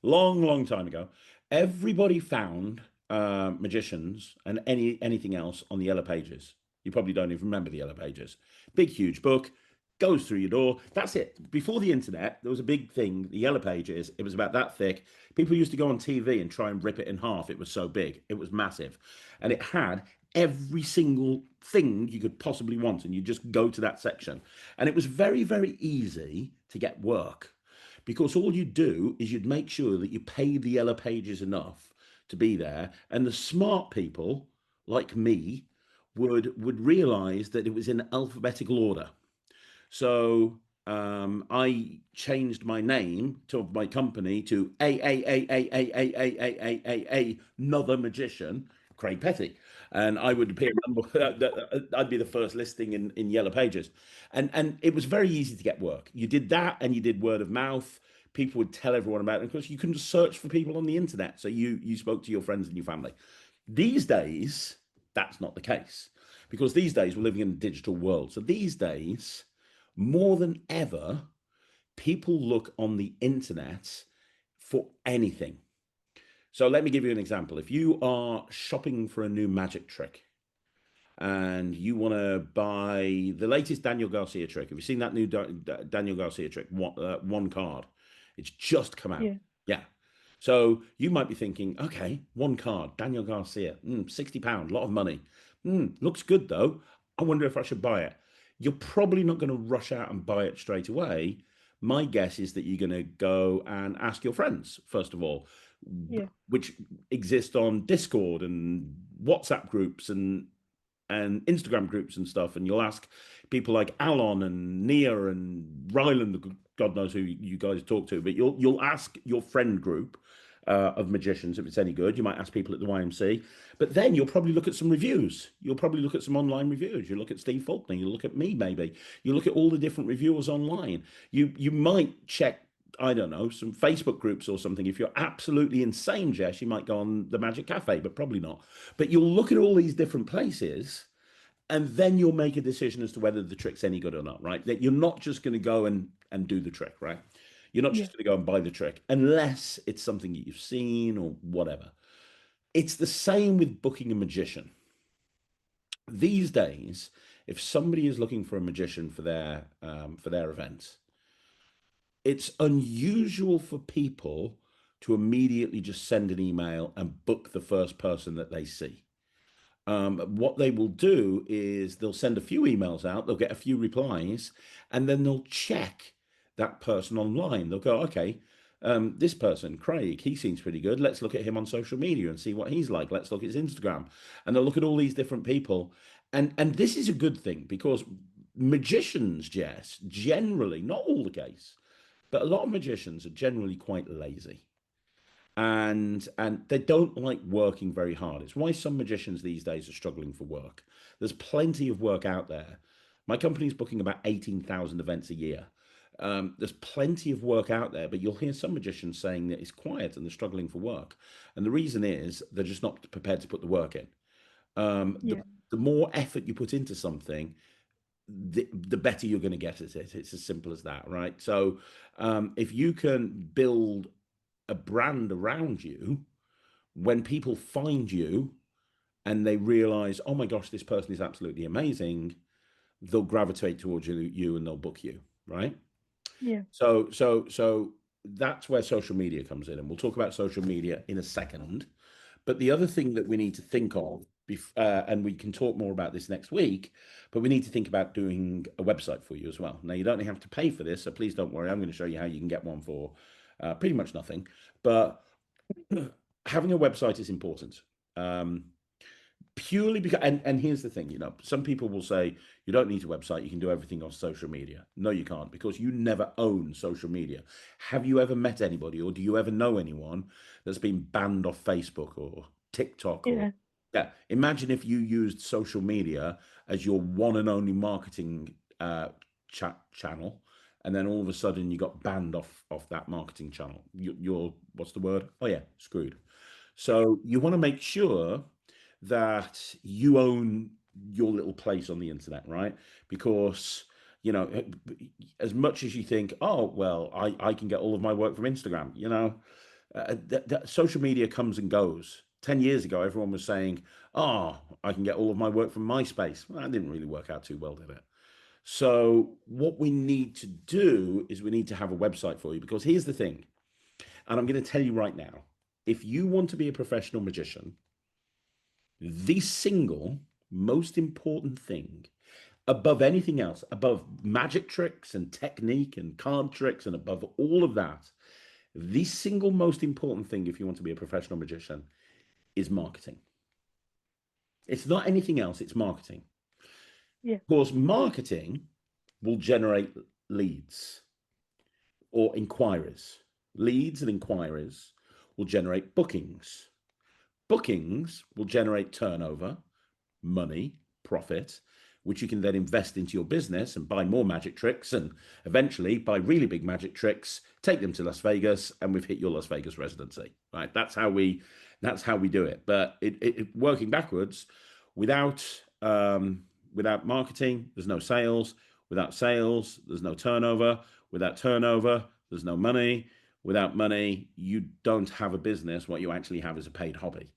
long time ago, everybody found magicians and anything else on the Yellow Pages. You probably don't even remember the Yellow Pages. Big, huge book goes through your door. That's it. Before the internet, there was a big thing. The Yellow Pages. It was about that thick. People used to go on TV and try and rip it in half. It was so big. It was massive, and it had every single thing you could possibly want, and you just go to that section. And it was very, very easy to get work, because all you'd do is you'd make sure that you paid the Yellow Pages enough to be there, and the smart people like me would realize that it was in alphabetical order. So I changed my name to my company to another magician, Craig Petty, and I would appear number. I'd be the first listing in Yellow Pages, and it was very easy to get work. You did that, and you did word of mouth. People would tell everyone about it. And of course, you couldn't search for people on the internet, so you spoke to your friends and your family. These days, that's not the case, because these days we're living in a digital world. So these days, more than ever, people look on the internet for anything. So let me give you an example. If you are shopping for a new magic trick and you want to buy the latest Daniel Garcia trick, have you seen that new Daniel Garcia trick? One card. It's just come out.
Yeah.
Yeah. So you might be thinking, okay, one card, Daniel Garcia, £60, a lot of money. Looks good though. I wonder if I should buy it. You're probably not going to rush out and buy it straight away. My guess is that you're going to go and ask your friends, first of all,
Yeah.
which exist on Discord and WhatsApp groups and Instagram groups and stuff. And you'll ask people like Alon and Nia and Ryland, God knows who you guys talk to, but you'll ask your friend group of magicians if it's any good. You might ask people at the YMC, but then you'll probably look at some reviews. You'll probably look at some online reviews. You look at Steve Faulkner. You look at me, maybe. You look at all the different reviewers online. You might check, I don't know, some Facebook groups or something. If you're absolutely insane, Jess, you might go on the Magic Cafe, but probably not. But you'll look at all these different places, and then you'll make a decision as to whether the trick's any good or not, right? That you're not just going to go and do the trick, right? You're not
Yeah.
just going to go and buy the trick unless it's something that you've seen or whatever. It's the same with booking a magician. These days, if somebody is looking for a magician for their event, it's unusual for people to immediately just send an email and book the first person that they see. What they will do is they'll send a few emails out, they'll get a few replies, and then they'll check that person online. They'll go, okay, this person, Craig, he seems pretty good. Let's look at him on social media and see what he's like. Let's look at his Instagram. And they'll look at all these different people. And this is a good thing because magicians, Jess, generally, not all the case, but a lot of magicians are generally quite lazy and they don't like working very hard. It's why some magicians these days are struggling for work. There's plenty of work out there. My company's booking about 18,000 events a year. There's plenty of work out there, but you'll hear some magicians saying that it's quiet and they're struggling for work. And the reason is they're just not prepared to put the work in. Um, the,
Yeah.
the more effort you put into something, the better you're going to get at it. It's as simple as that, right? So if you can build a brand around you, when people find you and they realize, oh my gosh, this person is absolutely amazing, they'll gravitate towards you and they'll book you, right?
Yeah.
So that's where social media comes in, and we'll talk about social media in a second. But the other thing that we need to think of, and we can talk more about this next week, but we need to think about doing a website for you as well. Now, you don't have to pay for this, so please don't worry. I'm going to show you how you can get one for pretty much nothing. But having a website is important. Purely because, and here's the thing, some people will say you don't need a website, you can do everything on social media. No, you can't, because you never own social media. Have you ever met anybody, or do you ever know anyone that's been banned off Facebook or TikTok? Or
Yeah.
yeah, imagine if you used social media as your one and only marketing channel, and then all of a sudden you got banned off that marketing channel. You're, what's the word? Oh yeah, screwed. So you want to make sure that you own your little place on the internet, right? Because, as much as you think, oh, well, I can get all of my work from Instagram, that social media comes and goes. 10 years ago, everyone was saying, oh, I can get all of my work from MySpace. Well, that didn't really work out too well, did it? So what we need to do is we need to have a website for you, because here's the thing, and I'm going to tell you right now, if you want to be a professional magician, the single most important thing above anything else, above magic tricks and technique and card tricks, and above all of that, the single most important thing if you want to be a professional magician is marketing. It's not anything else, it's marketing.
Yeah.
Of course, marketing will generate leads or inquiries. Leads and inquiries will generate bookings. Bookings will generate turnover, money, profit, which you can then invest into your business and buy more magic tricks, and eventually buy really big magic tricks, take them to Las Vegas, and we've hit your Las Vegas residency. Right? That's how we do it. But working backwards, without without marketing, there's no sales. Without sales, there's no turnover. Without turnover, there's no money. Without money, you don't have a business. What you actually have is a paid hobby.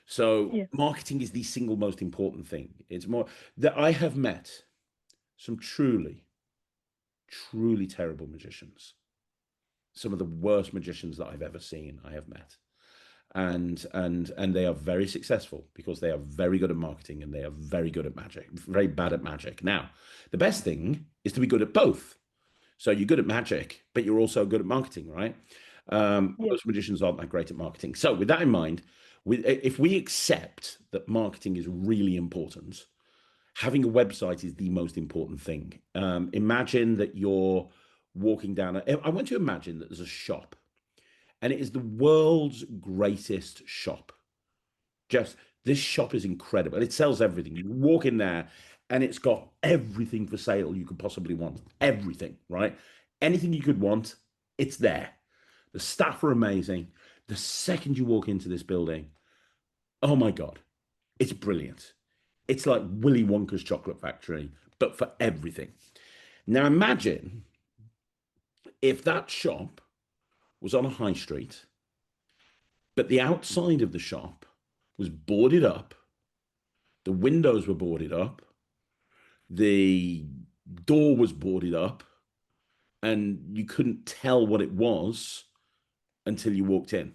So
Yeah.
marketing is the single most important thing. It's more that I have met some truly, truly terrible magicians. Some of the worst magicians that I've ever seen, I have met. and they are very successful because they are very good at marketing and they are very good at magic, very bad at magic. Now, the best thing is to be good at both. So you're good at magic, but you're also good at marketing, right?
Yeah.
Most magicians aren't that great at marketing. So with that in mind, if we accept that marketing is really important, having a website is the most important thing. Imagine that you're walking down. I want you to imagine that there's a shop, and it is the world's greatest shop. Just this shop is incredible. It sells everything. You walk in there, and it's got everything for sale you could possibly want. Everything, right? Anything you could want, it's there. The staff are amazing. The second you walk into this building, oh my God, it's brilliant. It's like Willy Wonka's chocolate factory, but for everything. Now imagine if that shop was on a high street, but the outside of the shop was boarded up, the windows were boarded up, the door was boarded up, and you couldn't tell what it was until you walked in.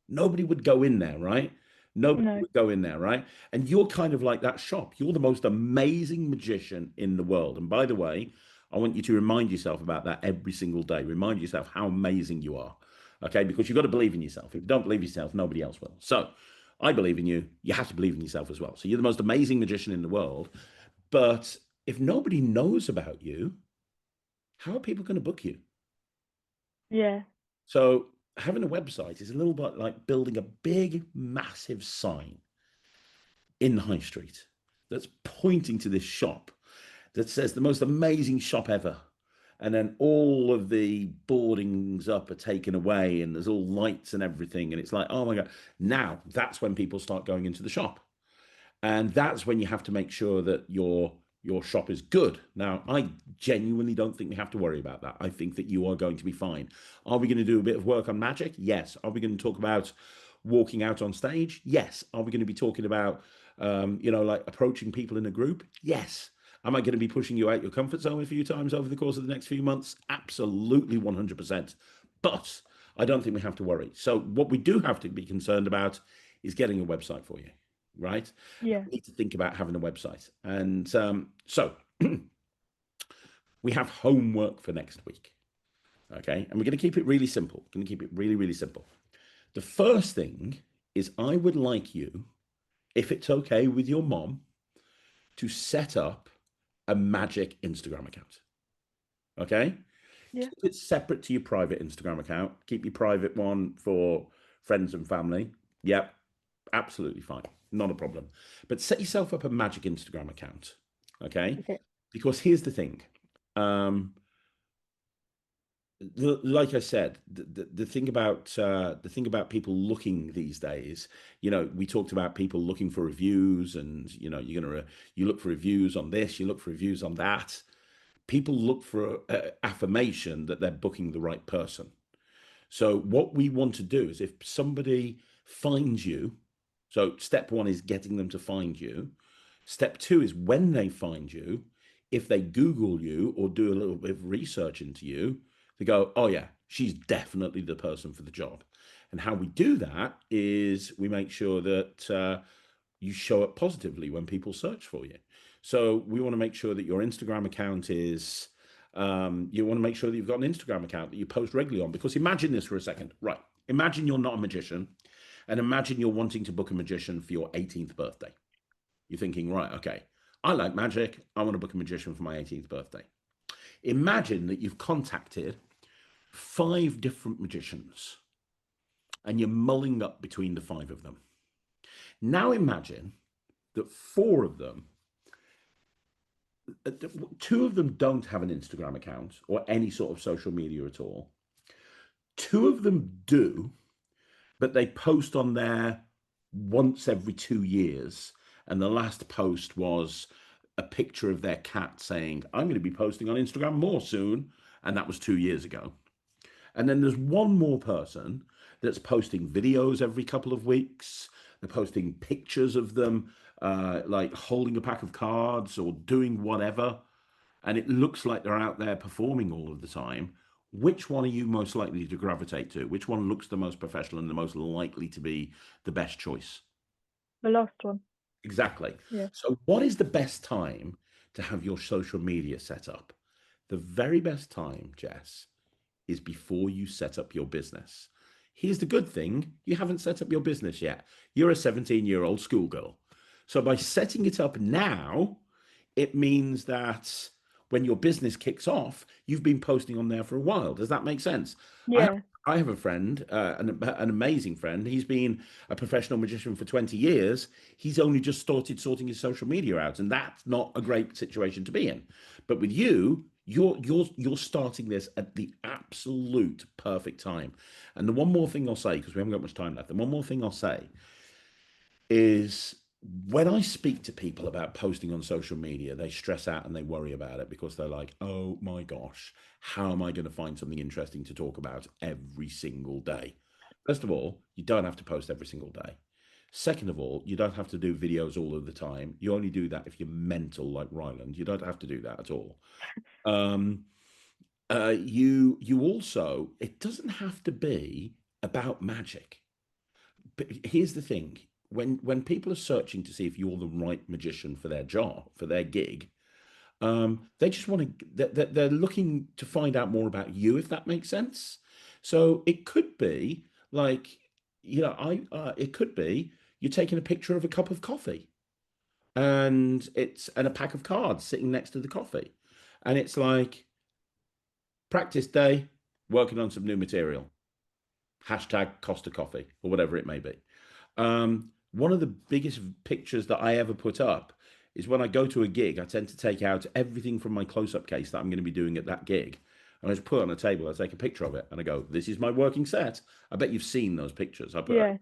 Nobody would go in there, right? Nobody
No.
would go in there, right? And you're kind of like that shop. You're the most amazing magician in the world. And by the way, I want you to remind yourself about that every single day. Remind yourself how amazing you are. Okay, because you've got to believe in yourself. If you don't believe in yourself, nobody else will. So I believe in you. You have to believe in yourself as well. So you're the most amazing magician in the world. But if nobody knows about you, how are people going to book you?
Yeah.
So having a website is a little bit like building a big, massive sign in the high street that's pointing to this shop that says the most amazing shop ever. And then all of the boardings up are taken away and there's all lights and everything. And it's like, oh my God. Now that's when people start going into the shop. And that's when you have to make sure that your shop is good. Now, I genuinely don't think we have to worry about that. I think that you are going to be fine. Are we going to do a bit of work on magic? Yes. Are we going to talk about walking out on stage? Yes. Are we going to be talking about like approaching people in a group? Yes. Am I going to be pushing you out your comfort zone a few times over the course of the next few months? Absolutely 100%. But I don't think we have to worry. So what we do have to be concerned about is getting a website for you, right?
Yeah.
We need to think about having a website. And so we have homework for next week. Okay. And we're going to keep it really simple. We're going to keep it really, really simple. The first thing is I would like you, if it's okay with your mom, to set up a magic Instagram account. Okay.
Yeah.
Keep it separate to your private Instagram account. Keep your private one for friends and family. Yep. Absolutely fine. Not a problem. But set yourself up a magic Instagram account. Okay.
Okay.
Because here's the thing. Like I said, the thing about people looking these days, we talked about people looking for reviews, and you look for reviews on this, you look for reviews on that. People look for affirmation that they're booking the right person. So what we want to do is if somebody finds you, so step one is getting them to find you. Step two is when they find you, if they Google you or do a little bit of research into you, they go, oh yeah, she's definitely the person for the job. And how we do that is we make sure that you show up positively when people search for you. So we want to make sure that your Instagram account is, you want to make sure that you've got an Instagram account that you post regularly on. Because imagine this for a second, right? Imagine you're not a magician, and imagine you're wanting to book a magician for your 18th birthday. You're thinking, right, okay, I like magic. I want to book a magician for my 18th birthday. Imagine that you've contacted 5 different magicians and you're mulling up between the 5 of them. Now imagine that 4 of them, 2 of them don't have an Instagram account or any sort of social media at all. 2 of them do, but they post on there once every 2 years. And the last post was a picture of their cat saying, I'm going to be posting on Instagram more soon. And that was 2 years ago. And then there's one more person that's posting videos every couple of weeks. They're posting pictures of them, like holding a pack of cards or doing whatever. And it looks like they're out there performing all of the time. which one are you most likely to gravitate to? Which one looks the most professional and the most likely to be the best choice?
The last one.
Exactly.
Yeah.
So, what is the best time to have your social media set up? The very best time, Jess, is before you set up your business. Here's the good thing: you haven't set up your business yet. You're a 17-year-old schoolgirl. So, by setting it up now, it means that when your business kicks off, you've been posting on there for a while. Does that make sense? I have,
Yeah.
I have a friend, an amazing friend. He's been a professional magician for 20 years. He's only just started sorting his social media out, and that's not a great situation to be in. But with you, you're starting this at the absolute perfect time. And the one more thing I'll say, because we haven't got much time left, the one more thing I'll say is when I speak to people about posting on social media, they stress out and they worry about it because they're like, oh my gosh, how am I going to find something interesting to talk about every single day? First of all, you don't have to post every single day. Second of all, you don't have to do videos all of the time. You only do that if you're mental like Ryland. You don't have to do that at all. Um, you also, it doesn't have to be about magic. But here's the thing: when people are searching to see if you're the right magician for their job, for their gig, they just want to. They're looking to find out more about you, if that makes sense. So it could be like, I. It could be you're taking a picture of a cup of coffee, and a pack of cards sitting next to the coffee, and it's like practice day, working on some new material. Hashtag Costa Coffee or whatever it may be. One of the biggest pictures that I ever put up is when I go to a gig, I tend to take out everything from my close-up case that I'm going to be doing at that gig. And I just put it on a table, I take a picture of it, and I go, this is my working set. I bet you've seen those pictures.
Yeah.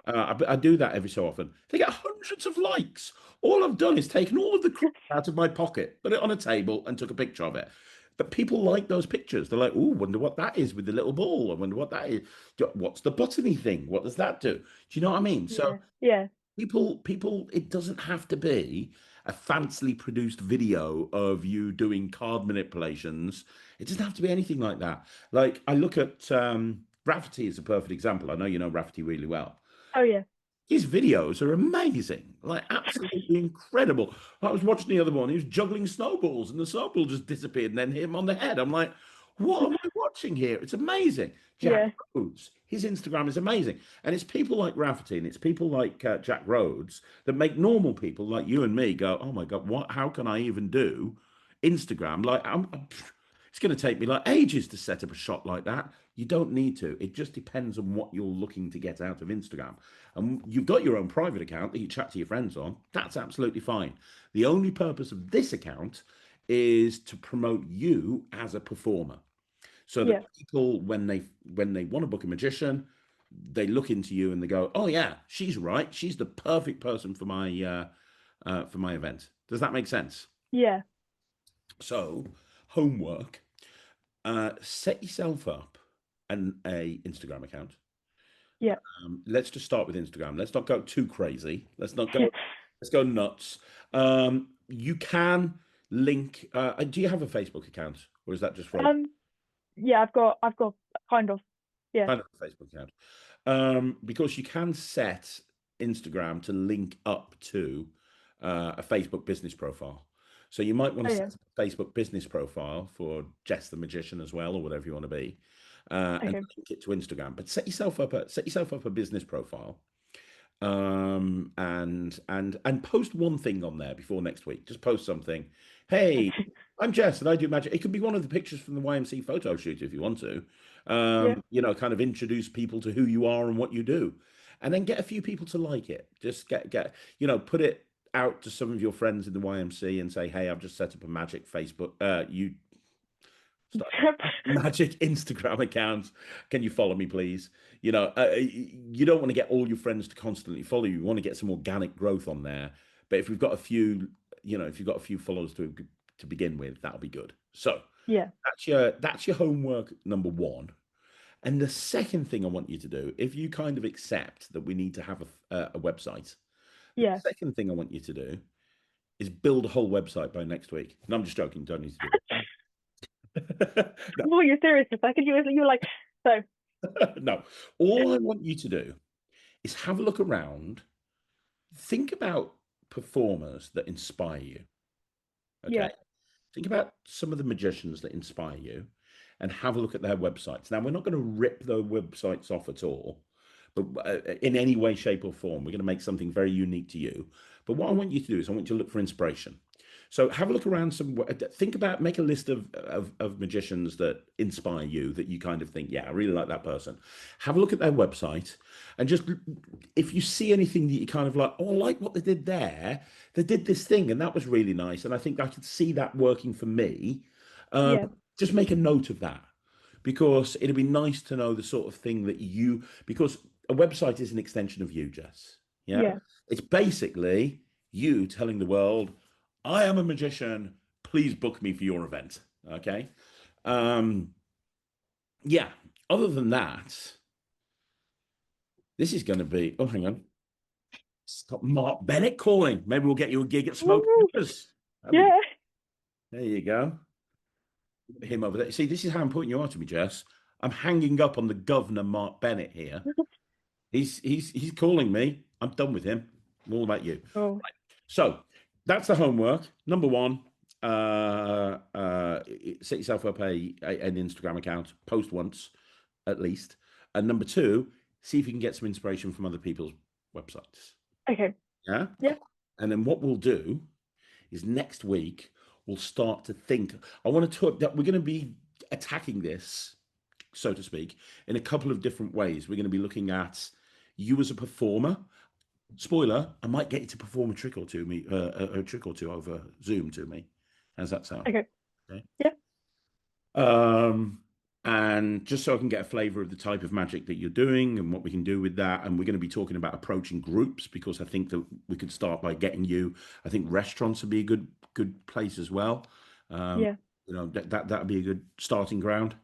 I do that every so often. They get hundreds of likes. All I've done is taken all of the crap out of my pocket, put it on a table, and took a picture of it. But people like those pictures. They're like, "Oh, wonder what that is with the little ball. I wonder what that is. What's the buttony thing? What does that do?" Do you know what I mean? So
Yeah. Yeah.
people, it doesn't have to be a fancily produced video of you doing card manipulations. It doesn't have to be anything like that. Like I look at Rafferty is a perfect example. I know you know Rafferty really well.
Oh yeah.
His videos are amazing, like absolutely incredible. I was watching the other one, he was juggling snowballs, and the snowball just disappeared and then hit him on the head. I'm like, what am I watching here? It's amazing. Jack
Yeah.
Rhodes, his Instagram is amazing. And it's people like Rafferty and it's people like Jack Rhodes that make normal people like you and me go, oh my God, what? How can I even do Instagram? Like, it's going to take me like ages to set up a shot like that. You don't need to. It just depends on what you're looking to get out of Instagram. And you've got your own private account that you chat to your friends on. That's absolutely fine. The only purpose of this account is to promote you as a performer, so that
Yeah.
people, when they want to book a magician, they look into you and they go, "Oh yeah, she's right. She's the perfect person for my event." Does that make sense?
Yeah.
So, homework: set yourself up a Instagram account.
Yeah.
Let's just start with Instagram. Let's not go too crazy. Let's go nuts. You can link. Do you have a Facebook account, or is that just for
um. Yeah. I've got kind of. Yeah.
kind of a Facebook account? Because you can set Instagram to link up to a Facebook business profile. So you might want
Oh
to
yeah.
set a Facebook business profile for Jess the Magician as well, or whatever you want to be, and
Okay.
link it to Instagram. But set yourself up a business profile, and post one thing on there before next week. Just post something. Hey, I'm Jess and I do magic. It could be one of the pictures from the YMC photo shoot if you want to.
Yeah.
Kind of introduce people to who you are and what you do, and then get a few people to like it. Just put it out to some of your friends in the YMC and say, "Hey, I've just set up a magic Facebook, you start magic Instagram account. Can you follow me, please?" You don't want to get all your friends to constantly follow you. You want to get some organic growth on there. But if we've got a few, if you've got a few followers to begin with, that'll be good. So
Yeah.
that's your homework number one. And the second thing I want you to do, if you kind of accept that we need to have a website, the
Yeah.
second thing I want you to do is build a whole website by next week. And I'm just joking, don't need to do it. No,
Well, you're serious for a second. You were like, so
no. All I want you to do is have a look around. Think about performers that inspire you. Okay.
yeah,
Think about some of the magicians that inspire you and have a look at their websites. Now, we're not going to rip their websites off at all, but in any way, shape, or form, we're going to make something very unique to you. But what I want you to do is I want you to look for inspiration. So have a look around some, think about, make a list of magicians that inspire you that you kind of think, yeah, I really like that person. Have a look at their website and just, if you see anything that you kind of like, oh, I like what they did there, they did this thing and that was really nice. And I think I could see that working for me. Um,
yeah,
just make a note of that because it'd be nice to know the sort of thing that you, because a website is an extension of you, Jess. Yeah.
yeah,
It's basically you telling the world, I am a magician. Please book me for your event. Okay. Um, yeah. Other than that, this is going to be, oh, hang on. It's got Mark Bennett calling. Maybe we'll get you a gig at Smoke
woo,
Rivers. That'd be,
yeah,
there you go. Him over there. See, this is how important you are to me, Jess. I'm hanging up on the governor, Mark Bennett here. He's calling me. I'm done with him. I'm all about you.
oh,
So that's the homework. Number one, set yourself up an Instagram account, post once at least. And number two, see if you can get some inspiration from other people's websites.
okay,
Yeah.
yeah,
And then what we'll do is next week we'll start to think. I want to talk that we're going to be attacking this, so to speak, in a couple of different ways. We're going to be looking at you as a performer. Spoiler: I might get you to perform a trick or two me a trick or two over Zoom to me. How's that sound?
okay,
Okay.
yeah,
Um, and just so I can get a flavor of the type of magic that you're doing and what we can do with that. And we're going to be talking about approaching groups because I think that we could start by getting you. I think restaurants would be a good place as well. Um,
yeah,
that'd be a good starting ground.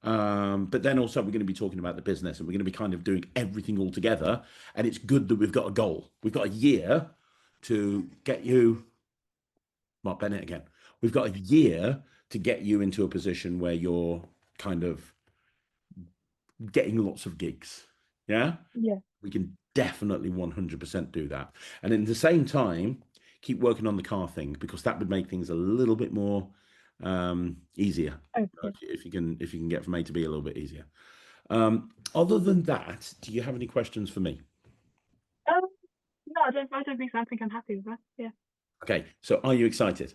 But then also we're going to be talking about the business and we're going to be kind of doing everything all together. And it's good that we've got a goal. We've got a year to get you, Mark Bennett again. We've got a year to get you into a position where you're kind of getting lots of gigs. Yeah.
yeah,
We can definitely 100% do that. And at the same time, keep working on the car thing because that would make things a little bit more easier.
oh, yeah.
If you can get from A to B a little bit easier. Other than that, do you have any questions for me?
Um, no, I don't think so. I think I'm happy with that. Yeah,
Okay, so are you excited?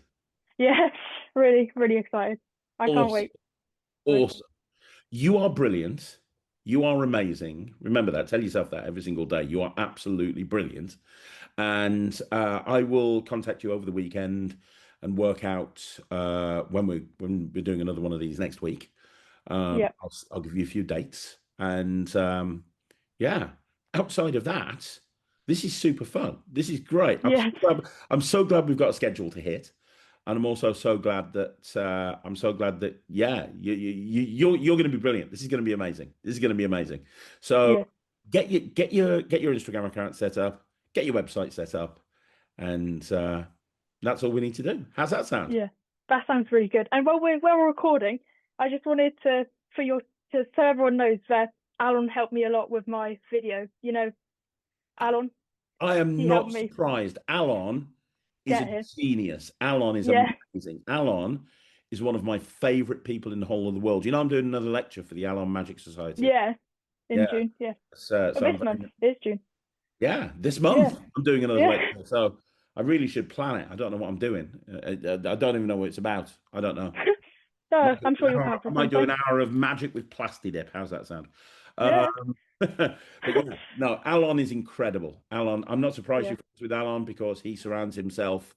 yeah, really, really excited. I can't
Awesome.
wait. So,
Awesome. You are brilliant. You are amazing. Remember that. Tell yourself that every single day. You are absolutely brilliant. And I will contact you over the weekend and work out when we're doing another one of these next week.
yeah,
I'll give you a few dates. And yeah, outside of that, this is super fun. This is great.
yeah,
I'm so glad we've got a schedule to hit. And I'm also so glad that yeah, you're going to be brilliant. This is going to be amazing. This is going to be amazing. So
yeah,
get your Instagram account set up, get your website set up, and that's all we need to do. How's that sound?
yeah. That sounds really good. And while we're recording, I just wanted to for your to so everyone knows that Alan helped me a lot with my video. Alan,
I am
he helped
not
me
surprised. Alon is a
get here.
genius. Alon is
Yeah,
amazing. Alon is one of my favorite people in the whole of the world. You know, I'm doing another lecture for the Alon Magic Society.
yeah, in
Yeah.
June. Yeah,
So,
oh,
so
this
I'm
month
very,
is June.
yeah, this
Yeah,
month I'm doing another
yeah.
lecture. So I really should plan it. I don't know what I'm doing. I don't even know what it's about. I don't know.
No, I'm sure you'll come up
I
with
might do
something.
an hour of magic with plasti dip. How's that sound?
Yeah,
But yeah, no, Alon is incredible. Alon, I'm not surprised
yeah,
you're friends with Alon because he surrounds himself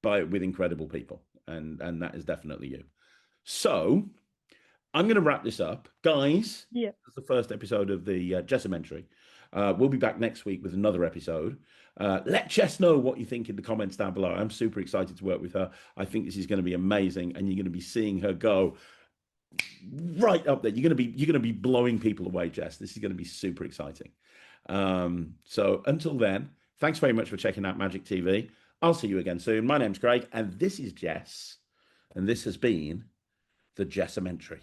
with incredible people, and that is definitely you. So I'm going to wrap this up, guys.
yeah,
That's the first episode of the Jess-umentary. We'll be back next week with another episode. Let Jess know what you think in the comments down below. I'm super excited to work with her. I think this is going to be amazing, and you're going to be seeing her go right up there. You're going to be blowing people away, Jess. This is going to be super exciting. So until then, thanks very much for checking out Magic TV. I'll see you again soon. My name's Craig, and this is Jess, and this has been the Jess-umentary.